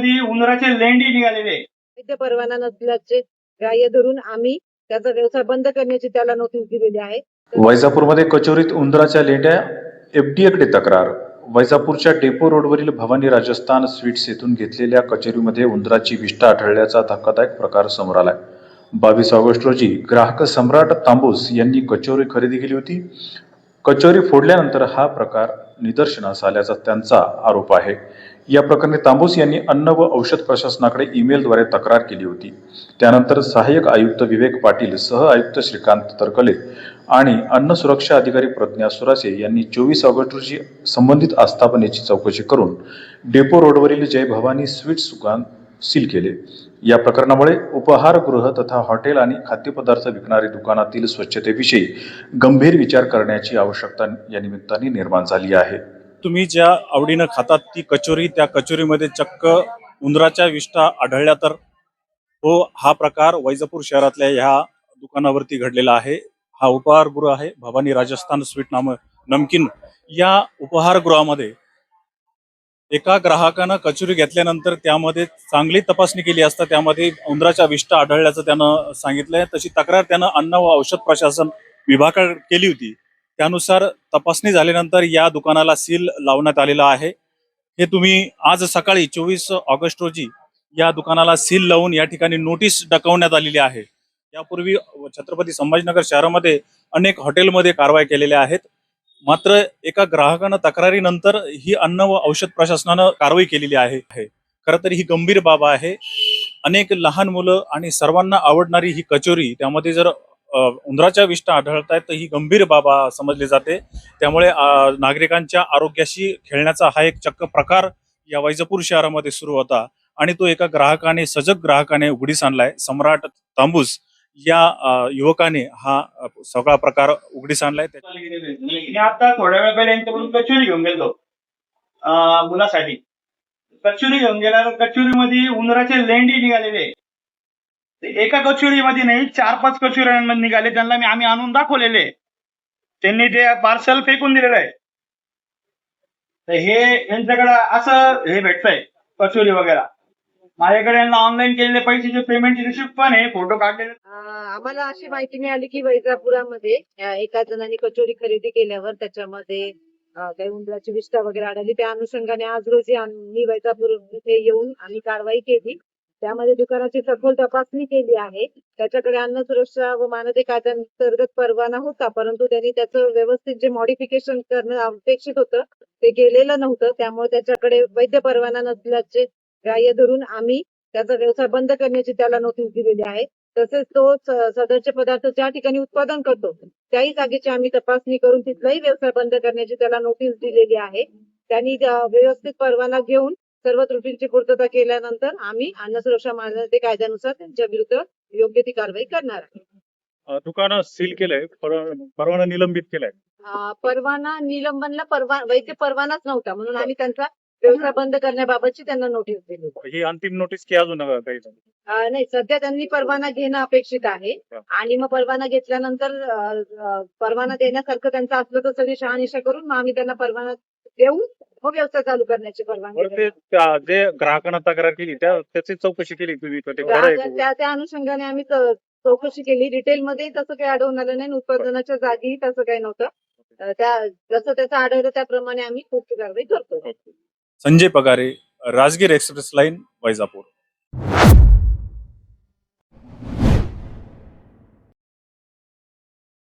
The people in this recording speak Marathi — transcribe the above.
मध्ये उंदराचे लेंडी निघालेले. वैध परवाना नसल्याचे ग्राह्य धरून आम्ही त्याचा व्यवसाय बंद करण्याची त्याला नोटीस दिलेली आहे. वैजापूरमध्ये कचोरीत उंदराच्या लेंड्या, एफडीएकडे तक्रार. वैजापूरच्या डेपो रोडवरील भवानी राजस्थान स्वीट्स येथून घेतलेल्या कचोरीमध्ये उंदराची विष्ठा आढळल्याचा धक्कादायक प्रकार समोर आलाय. 22 ऑगस्ट रोजी ग्राहक सम्राट तांबूस यांनी कचोरी खरेदी केली होती. कचोरी फोडल्यानंतर हा प्रकार निदर्शनास आल्याचा त्यांचा आरोप आहे. या प्रकरणी तांबूस यांनी अन्न व औषध प्रशासनाकडे ईमेलद्वारे तक्रार केली होती. त्यानंतर सहाय्यक आयुक्त विवेक पाटील, सह आयुक्त श्रीकांत तरकले आणि अन्न सुरक्षा अधिकारी प्रज्ञा सुरासे यांनी 24 ऑगस्ट रोजी संबंधित आस्थापनेची चौकशी करून डेपो रोडवरील जय भवानी स्वीट्स दुकान सील केले. या प्रकरणामुळे उपहारगृह तथा हॉटेल आणि खाद्यपदार्थ विकणारी दुकानातील स्वच्छतेविषयी गंभीर विचार करण्याची आवश्यकता या निमित्ताने निर्माण झाली आहे. तुम्ही ज्या आवडीनं खातात ती कचोरी, त्या कचोरीमध्ये चक्क उंदराच्या विष्ठा आढळल्या, तर हा प्रकार वैजापूर शहरातल्या ह्या दुकानावरती घडलेला आहे. हा उपहारगृह आहे भवानी राजस्थान स्वीट नमकीन. या उपहारगृहामध्ये एका ग्राहकानं कचोरी घेतल्यानंतर त्यामध्ये चांगली तपासणी केली असता त्यामध्ये उंदराच्या विष्ठा आढळल्याचं त्यानं सांगितलंय. तशी तक्रार त्यानं अन्न व औषध प्रशासन विभागाकडे केली होती. त्यानुसार तपासणी झाल्यानंतर या दुकानाला सील लावण्यात आलेला आहे. हे तुम्ही आज सकाळी 24 ऑगस्ट रोजी या दुकानाला सील लावून या ठिकाणी नोटीस डकवण्यात आलेली आहे. यापूर्वी छत्रपती संभाजीनगर शहरामध्ये अनेक हॉटेलमध्ये कारवाई केलेल्या आहेत. मात्र एका ग्राहकानं तक्रारीनंतर ही अन्न व औषध प्रशासनानं कारवाई केलेली आहे. खरं तर ही गंभीर बाब आहे. अनेक लहान मुलं आणि सर्वांना आवडणारी ही कचोरी, त्यामध्ये जर उंदराच्या विष्ठा आढळत आहेत तर ही गंभीर बाब समजली जाते. त्यामुळे नागरिकांच्या आरोग्याशी खेळण्याचा हा एक चक्क प्रकार या वैजापूर शहरामध्ये सुरू होता आणि तो एका ग्राहकाने, सजग ग्राहकाने उघडीस आणलाय. सम्राट तांबूस या युवकाने हा सगळा प्रकार उघडीस आणलाय. मी आता थोड्या वेळ पहिले यांच्याकडून कचोरी घेऊन गेलो मुलासाठी. कचोरी घेऊन गेल्यावर कचोरीमध्ये उंदराचे लेंडी निघालेले. एका कचोरीमध्ये नाही, 4-5 कचोऱ्यांमध्ये निघाले. त्यांना आम्ही आणून दाखवलेले. त्यांनी ते पार्सल फेकून दिलेलं आहे. तर हे यांच्याकडे असं हे भेटतंय कचोरी वगैरे. माझ्याकडे यांना ऑनलाईन केलेले पैशाचे पेमेंटची रिसिप्ट पण आहे, फोटो काढलेले. आम्हाला अशी माहिती मिळाली की वैजापुरामध्ये एका जणांनी कचोरी खरेदी केल्यावर त्याच्यामध्ये काही उंदराची विष्ठा वगैरे आढळली. त्या अनुषंगाने आज रोजी आम्ही वैजापूर इथे येऊन आम्ही कारवाई केली. त्यामध्ये दुकानाची सखोल तपासणी केली आहे. त्याच्याकडे अन्न सुरक्षा व मानदे कायद्यांतर्गत परवाना होता, परंतु त्यांनी त्याचं व्यवस्थित जे मॉडिफिकेशन करणं अपेक्षित होतं ते केलेलं नव्हतं. त्यामुळे त्याच्याकडे वैध परवाना नसल्याचे ग्राह्य धरून आम्ही त्याचा व्यवसाय बंद करण्याची त्याला नोटीस दिलेली आहे. तसेच तो सदरचे पदार्थ ज्या ठिकाणी उत्पादन करतो त्याही जागेची आम्ही तपासणी करून तिथलाही व्यवसाय बंद करण्याची त्याला नोटीस दिलेली आहे. त्यांनी व्यवस्थित परवाना घेऊन सर्व त्रुटींची पूर्तता केल्यानंतर आम्ही अन्न सुरक्षा मानदे कायद्यानुसार त्यांच्या विरुद्ध योग्य ती कारवाई करणार आहे. दुकान सील केलंय, परवाना निलंबित केलाय. परवाना निलंबनला वैध परवानाच नव्हता, म्हणून आम्ही त्यांचा व्यवसाय बंद करण्याबाबतची त्यांना नोटीस दिली. ही अंतिम नोटीस की अजून काही? नाही, सध्या त्यांनी परवाना घेणं अपेक्षित आहे आणि मग परवाना घेतल्यानंतर परवाना देण्यासारखं त्यांचं असलं तर सगळी शहानिशा करून मग आम्ही त्यांना परवाना देऊन मग व्यवसाय चालू करण्याची परवानगी. जे ग्राहकांना तक्रार केली त्याची चौकशी केली तुम्ही? त्या अनुषंगाने आम्ही चौकशी केली. डिटेलमध्ये तसं काही आढळून आलं नाही. उत्पादनाच्या जागी तसं काही नव्हतं. जसं त्याचं आढळलं त्याप्रमाणे आम्ही पुढची कारवाई करतो. Sanjay Pagare, Rajgir express line, Vaijapur.